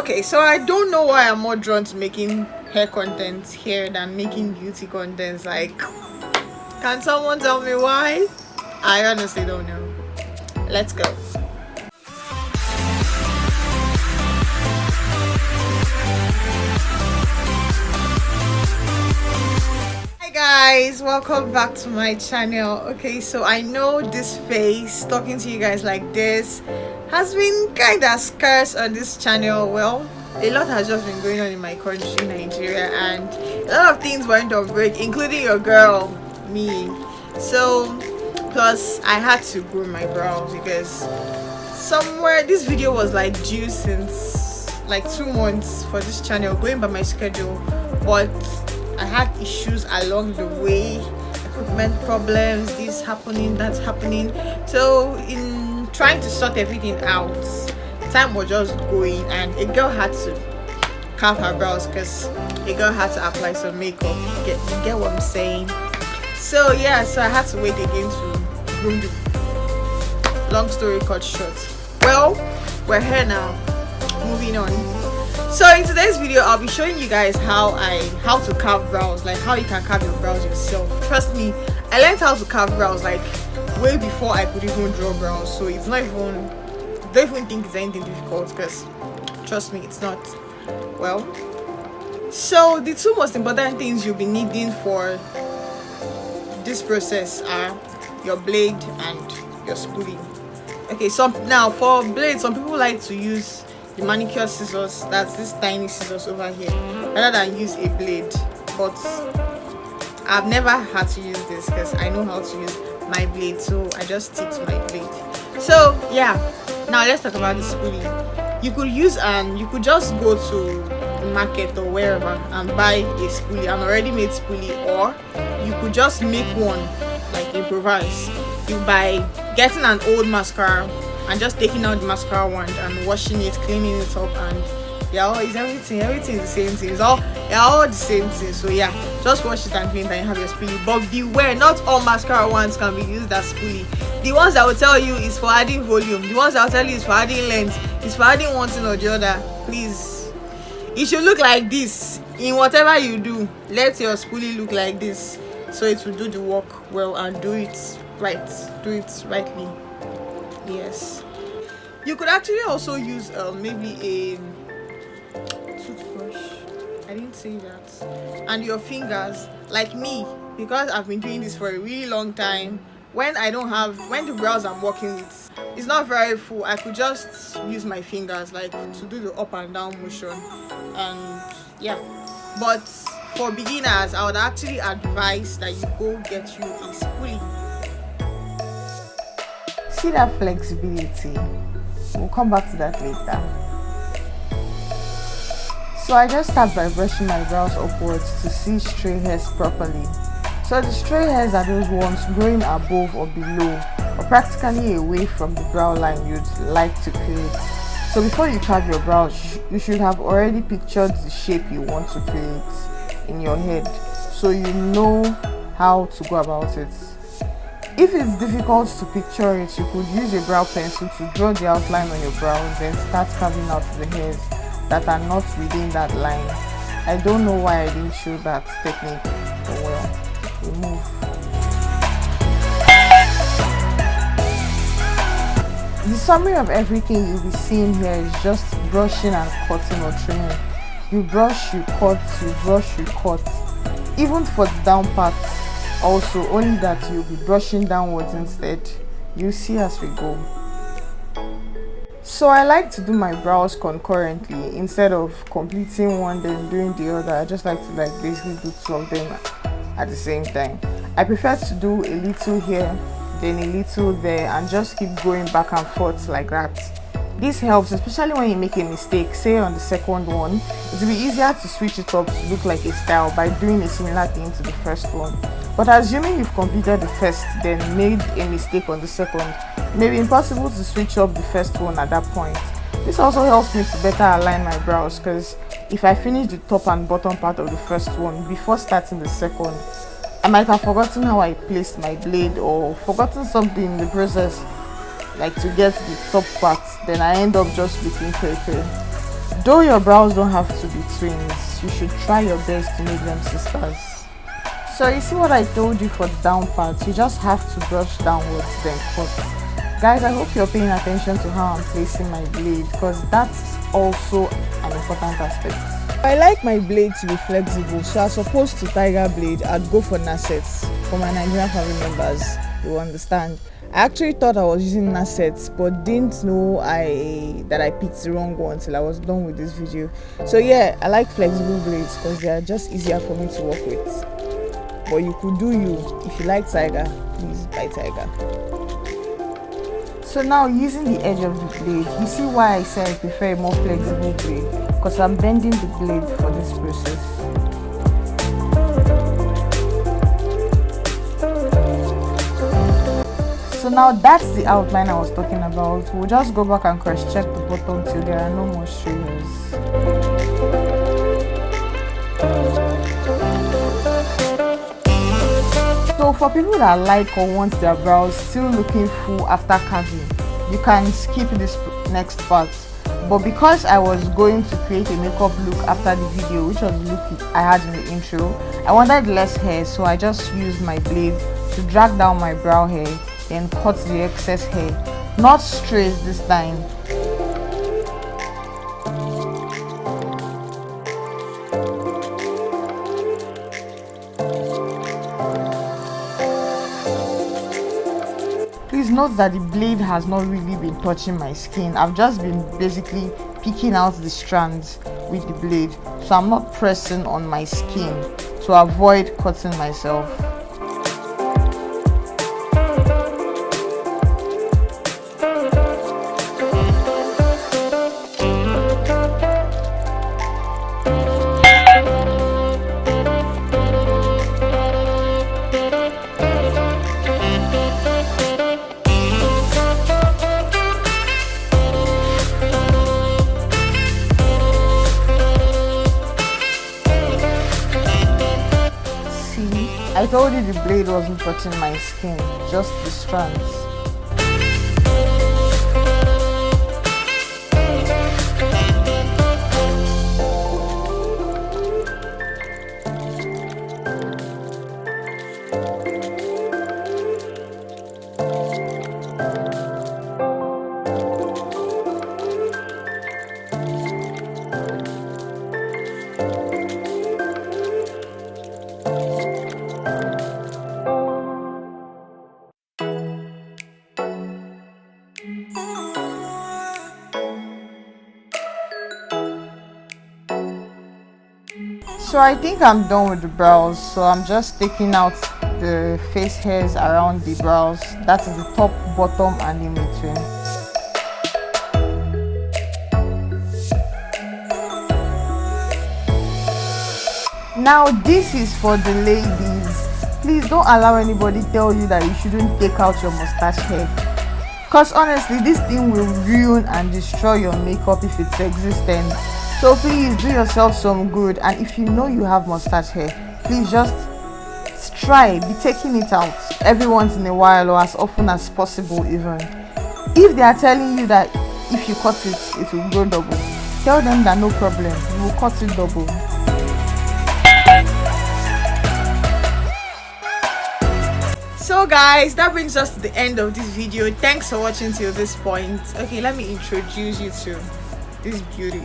Okay, so I don't know why I'm more drawn to making hair content here than making beauty content. Like, can someone tell me why? I honestly don't know. Let's go. Hi guys, welcome back to my channel. Okay, so I know this face talking to you guys like this has been kind of scarce on this channel. Well, a lot has just been going on in my country, Nigeria, and a lot of things went on break, including your girl, me. So plus I had to grow my brows because somewhere this video was like due since like 2 months for this channel, going by my schedule, but I had issues along the way, equipment problems, this happening, that's happening. So in trying to sort everything out, time was just going, and a girl had to carve her brows because a girl had to apply some makeup. You get what I'm saying? So yeah, so I had to wait again to groom the long story cut short. Well, we're here now. Moving on. So in today's video, I'll be showing you guys how to carve brows, like how you can carve your brows yourself. Trust me, I learned how to carve brows like way before I could even draw brows. So it's not even, don't even think it's anything difficult, because trust me, it's not. Well, so the 2 most important things you'll be needing for this process are your blade and your spoolie. Okay, so now for blade, some people like to use the manicure scissors, that's this tiny scissors over here, rather than use a blade. But I've never had to use this because I know how to use my blade, so I just stick to my blade. So yeah, now let's talk about the spoolie. You could just go to the market or wherever and buy a spoolie, an already made spoolie, or you could just make one, like improvise. You by getting an old mascara and just taking out the mascara wand and washing it, cleaning it up, and yeah, it's everything is the same thing. It's all the same thing. So yeah, just wash it and clean it and you have your spoolie. But beware, not all mascara wands can be used as spoolie. The ones that will tell you is for adding volume, the ones that will tell you is for adding length, is for adding one thing or the other. Please, it should look like this. In whatever you do, let your spoolie look like this, so it will do the work well and do it right, do it rightly. Yes, you could actually also use maybe a toothbrush. I didn't say that. And your fingers, like me, because I've been doing this for a really long time. When the brows I'm working with is not very full, I could just use my fingers like to do the up and down motion, and yeah. But for beginners, I would actually advise that you go get you a spoolie. See that flexibility? We'll come back to that later. So I just start by brushing my brows upwards to see stray hairs properly. So the stray hairs are those ones growing above or below, or practically away from the brow line you'd like to create. So before you carve your brows, you should have already pictured the shape you want to create in your head, so you know how to go about it. If it's difficult to picture it, you could use a brow pencil to draw the outline on your brows, then start carving out the hairs that are not within that line. I don't know why I didn't show that technique, but well, we move. The summary of everything you'll be seeing here is just brushing and cutting or trimming. You brush, you cut, you brush, you cut. Even for the down part, also, only that you'll be brushing downwards instead. You'll see as we go. So I like to do my brows concurrently instead of completing one then doing the other. I just like to basically do 2 of them at the same time. I prefer to do a little here, then a little there, and just keep going back and forth like that. This helps, especially when you make a mistake, say on the second one. It will be easier to switch it up to look like a style by doing a similar thing to the first one. But assuming you've completed the first, then made a mistake on the second, it may be impossible to switch up the first one at that point. This also helps me to better align my brows, because if I finish the top and bottom part of the first one before starting the second, I might have forgotten how I placed my blade or forgotten something in the process, like to get the top part, then I end up just looking cray. Though your brows don't have to be twins, you should try your best to make them sisters. So you see what I told you for the down part, you just have to brush downwards then cut. Guys, I hope you're paying attention to how I'm placing my blade, because that's also an important aspect. I like my blade to be flexible, so as opposed to tiger blade, I'd go for Nasets. For my Nigerian family members, you understand. I actually thought I was using Nasets, but didn't know that I picked the wrong one till I was done with this video. So yeah, I like flexible blades because they are just easier for me to work with. But you could do you. If you like tiger, please buy tiger. So now, using the edge of the blade, you see why I say I prefer a more flexible blade, because I'm bending the blade for this process. So now that's the outline I was talking about. We'll just go back and cross-check the bottom till there are no more strainers. So for people that like or want their brows still looking full after carving, you can skip this next part. But because I was going to create a makeup look after the video, which was the look I had in the intro, I wanted less hair, so I just used my blade to drag down my brow hair and cut the excess hair. Not straight this time. Please note that the blade has not really been touching my skin. I've just been basically picking out the strands with the blade, so I'm not pressing on my skin to avoid cutting myself. I told you the blade wasn't touching my skin, just the strands. So I think I'm done with the brows, so I'm just taking out the face hairs around the brows. That is the top, bottom and in between. Now this is for the ladies. Please don't allow anybody tell you that you shouldn't take out your mustache hair, because honestly this thing will ruin and destroy your makeup if it's existent. So please do yourself some good, and if you know you have mustache hair, please just try be taking it out every once in a while, or as often as possible. Even if they are telling you that if you cut it will grow double, tell them that no problem, you will cut it double. So guys, that brings us to the end of this video. Thanks for watching till this point. Okay, let me introduce you to this beauty.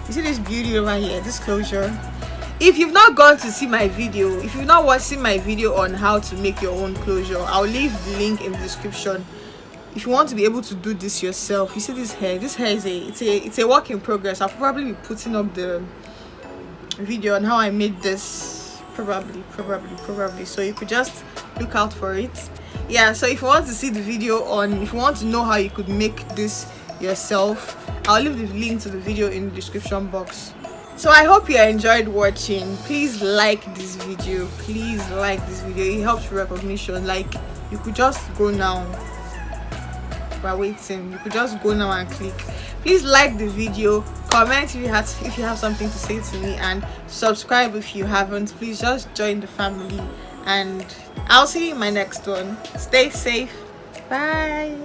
You see this beauty over here, this closure? If you've not gone to see my video, if you've not watched my video on how to make your own closure, I'll leave the link in the description. If you want to be able to do this yourself, you see this hair is it's a work in progress. I'll probably be putting up the video on how I made this, probably, so you could just look out for it. Yeah, so if you want to see the video if you want to know how you could make this yourself, I'll leave the link to the video in the description box. So I hope you enjoyed watching. Please like this video, it helps with recognition. Like, you could just go now while waiting, you could just go now and click. Please like the video, comment if you have something to say to me, and subscribe if you haven't. Please just join the family, and I'll see you in my next one. Stay safe. Bye.